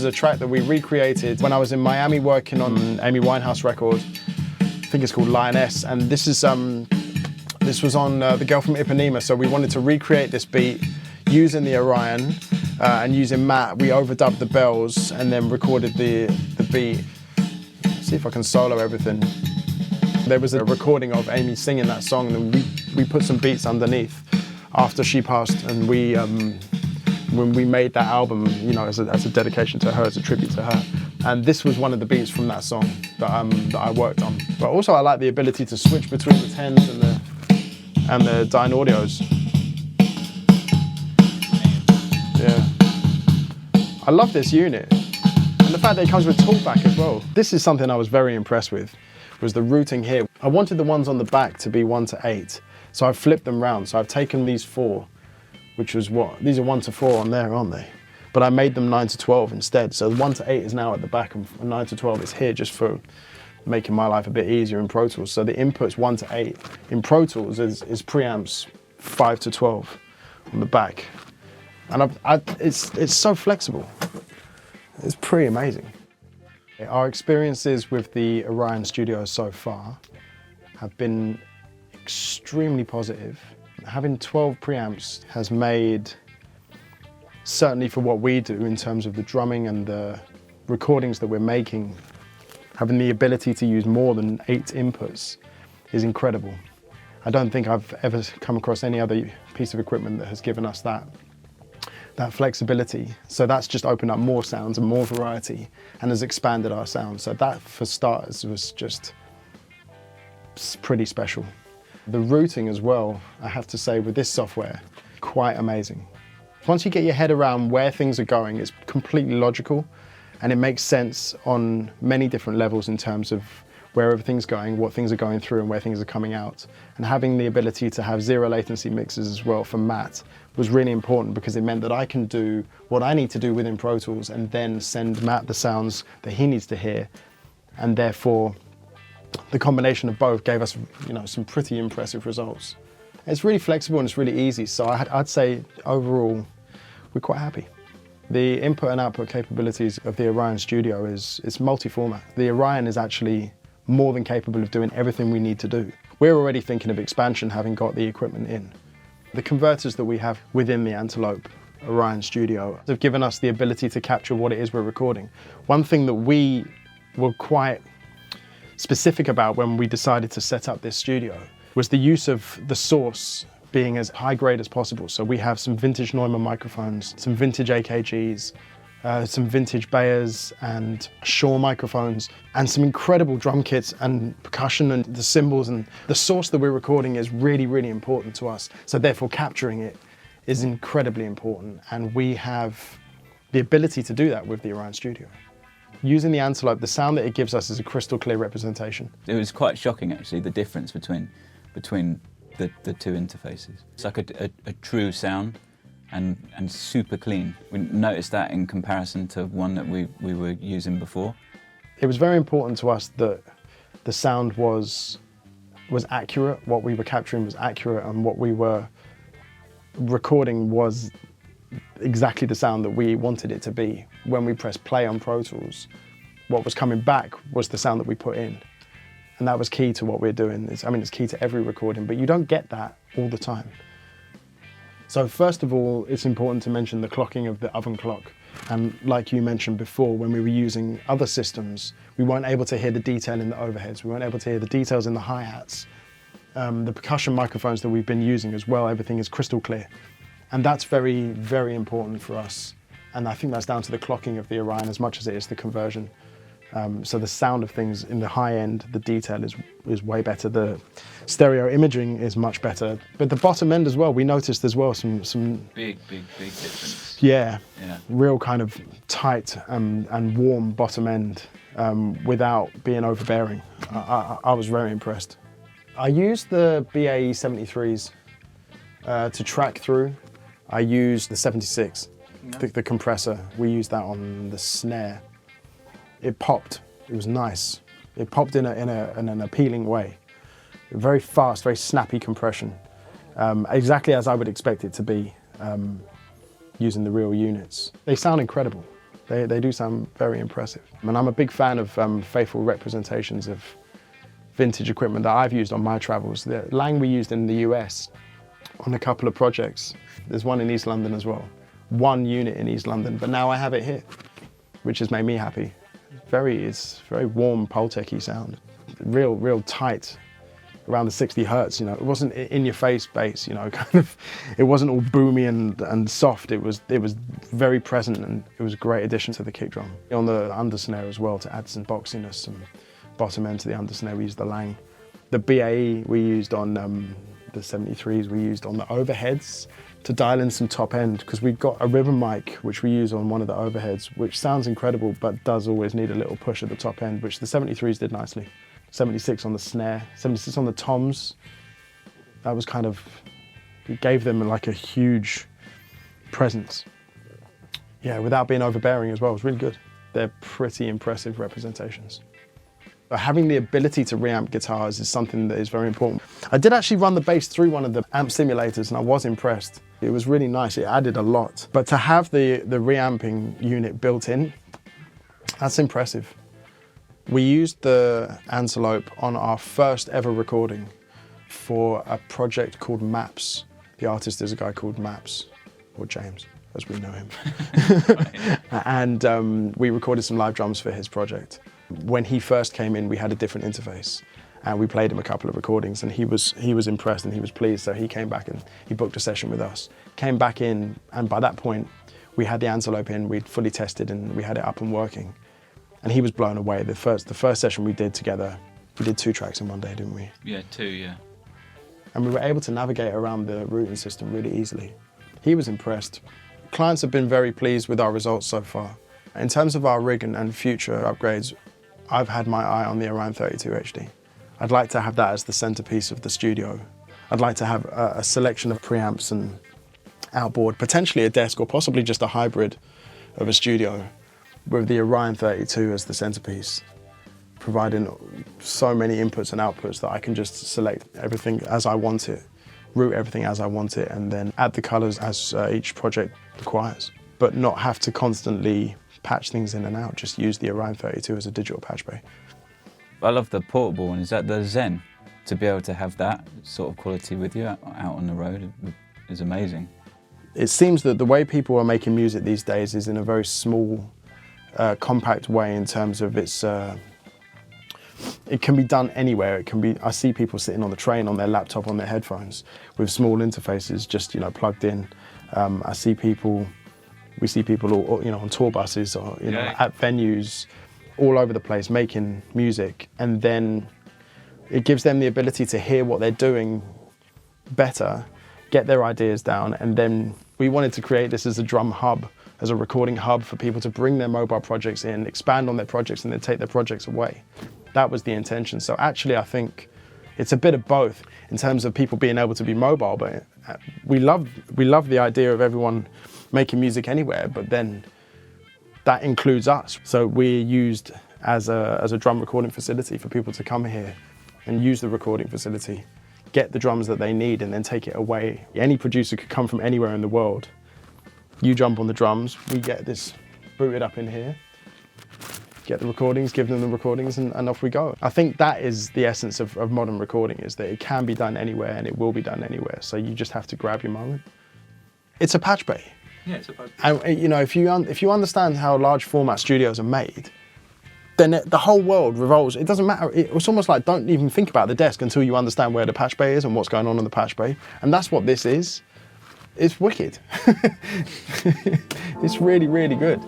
a track that we recreated when I was in Miami working on an Amy Winehouse record. I think it's called Lioness, and this was on The Girl from Ipanema, so we wanted to recreate this beat using the Orion and using Matt. We overdubbed the bells and then recorded the beat. Let's see if I can solo everything. There was a recording of Amy singing that song, and we put some beats underneath after she passed, and when we made that album, you know, as a dedication to her, as a tribute to her. And this was one of the beats from that song that I worked on. But also I like the ability to switch between the 10s and the Dynaudios. Yeah. I love this unit. And the fact that it comes with talkback as well. This is something I was very impressed with, was the routing here. I wanted the ones on the back to be 1 to 8. So I've flipped them round. So I've taken these 4, which was what? These are 1 to 4 on there, aren't they? But I made them 9 to 12 instead. So 1 to 8 is now at the back and 9 to 12 is here, just for making my life a bit easier in Pro Tools. So the inputs 1 to 8 in Pro Tools is preamps 5 to 12 on the back. And it's so flexible. It's pretty amazing. Our experiences with the Orion Studio so far have been extremely positive. Having 12 preamps has made, certainly for what we do in terms of the drumming and the recordings that we're making, having the ability to use more than 8 inputs is incredible. I don't think I've ever come across any other piece of equipment that has given us that flexibility. So that's just opened up more sounds and more variety and has expanded our sound. So that, for starters, was just pretty special. The routing as well, I have to say, with this software, quite amazing. Once you get your head around where things are going, it's completely logical and it makes sense on many different levels in terms of where everything's going, what things are going through and where things are coming out. And having the ability to have 0 latency mixes as well for Matt was really important, because it meant that I can do what I need to do within Pro Tools and then send Matt the sounds that he needs to hear. And therefore, the combination of both gave us, you know, some pretty impressive results. It's really flexible and it's really easy. So I'd say overall, we're quite happy. The input and output capabilities of the Orion Studio is multi-format. The Orion is actually more than capable of doing everything we need to do. We're already thinking of expansion, having got the equipment in. The converters that we have within the Antelope Orion Studio have given us the ability to capture what it is we're recording. One thing that we were quite specific about when we decided to set up this studio was the use of the source being as high grade as possible. So we have some vintage Neumann microphones, some vintage AKGs, some vintage Bayers and Shaw microphones, and some incredible drum kits and percussion and the cymbals. And the source that we're recording is really, really important to us. So therefore capturing it is incredibly important. And we have the ability to do that with the Orion Studio. Using the Antelope, the sound that it gives us is a crystal clear representation. It was quite shocking actually, the difference between the 2 interfaces. It's like a true sound. And super clean. We noticed that in comparison to one that we were using before. It was very important to us that the sound was accurate, what we were capturing was accurate, and what we were recording was exactly the sound that we wanted it to be. When we pressed play on Pro Tools, what was coming back was the sound that we put in. And that was key to what we're doing. It's key to every recording, but you don't get that all the time. So first of all, it's important to mention the clocking of the oven clock. And like you mentioned before, when we were using other systems, we weren't able to hear the detail in the overheads. We weren't able to hear the details in the hi-hats. The percussion microphones that we've been using as well, everything is crystal clear. And that's very, very important for us. And I think that's down to the clocking of the Orion as much as it is the conversion. So the sound of things in the high end, the detail is way better. The stereo imaging is much better. But the bottom end as well, we noticed as well some big difference. Yeah, real kind of tight and warm bottom end without being overbearing. I was very impressed. I used the BAE 73s to track through. I used the 76, the compressor. We used that on the snare. It popped. It was nice. It popped in an appealing way. Very fast, very snappy compression. Exactly as I would expect it to be using the real units. They sound incredible. They do sound very impressive. And I'm a big fan of faithful representations of vintage equipment that I've used on my travels. The Lang we used in the US on a couple of projects. There's one in East London as well. One unit in East London, but now I have it here, which has made me happy. It's very warm, Pultec-y sound. Real tight, around the 60 hertz, you know. It wasn't in your face bass, you know, kind of, it wasn't all boomy and soft. It was very present, and it was a great addition to the kick drum. On the under snare as well, to add some boxiness, some bottom end to the under snare, we used the Lang. The BAE we used on the 73s, we used on the overheads to dial in some top end, because we've got a ribbon mic which we use on one of the overheads, which sounds incredible but does always need a little push at the top end, which the 73s did nicely. 76 on the snare, 76 on the toms. That was kind of, it gave them like a huge presence. Yeah, without being overbearing as well, it was really good. They're pretty impressive representations. But having the ability to reamp guitars is something that is very important. I did actually run the bass through one of the amp simulators and I was impressed. It was really nice, it added a lot. But to have the reamping unit built in, that's impressive. We used the Antelope on our first ever recording for a project called Maps. The artist is a guy called Maps, or James, as we know him. And we recorded some live drums for his project. When he first came in, we had a different interface, and we played him a couple of recordings, and he was impressed and he was pleased, so he came back and he booked a session with us. Came back in, and by that point, we had the Antelope in, we'd fully tested and we had it up and working. And he was blown away. The first session we did together, we did 2 tracks in one day, didn't we? Yeah, 2, yeah. And we were able to navigate around the routing system really easily. He was impressed. Clients have been very pleased with our results so far. In terms of our rig and future upgrades, I've had my eye on the Orion 32 HD. I'd like to have that as the centerpiece of the studio. I'd like to have a selection of preamps and outboard, potentially a desk or possibly just a hybrid of a studio, with the Orion 32 as the centerpiece, providing so many inputs and outputs that I can just select everything as I want it, route everything as I want it, and then add the colors as each project requires, but not have to constantly patch things in and out, just use the Orion 32 as a digital patch bay. I love the portable one. Is that the Zen? To be able to have that sort of quality with you out on the road is amazing. It seems that the way people are making music these days is in a very small, compact way in terms of its, it can be done anywhere. It can be, I see people sitting on the train on their laptop, on their headphones with small interfaces just, you know, plugged in. We see people all, you know, on tour buses or, you know, at venues all over the place making music, and then it gives them the ability to hear what they're doing better, get their ideas down, and then we wanted to create this as a drum hub, as a recording hub for people to bring their mobile projects in, expand on their projects, and then take their projects away. That was the intention. So actually I think it's a bit of both in terms of people being able to be mobile, but we love the idea of everyone making music anywhere, but then that includes us. So we're used as a drum recording facility for people to come here and use the recording facility, get the drums that they need, and then take it away. Any producer could come from anywhere in the world. You jump on the drums, we get this booted up in here, get the recordings, give them the recordings, and off we go. I think that is the essence of modern recording, is that it can be done anywhere and it will be done anywhere. So you just have to grab your moment. It's a patch bay. Yeah, it's a patch bay. And you know, if you understand how large format studios are made, then the whole world revolves. It doesn't matter. It's almost like don't even think about the desk until you understand where the patch bay is and what's going on in the patch bay. And that's what this is. It's wicked. It's really, really good.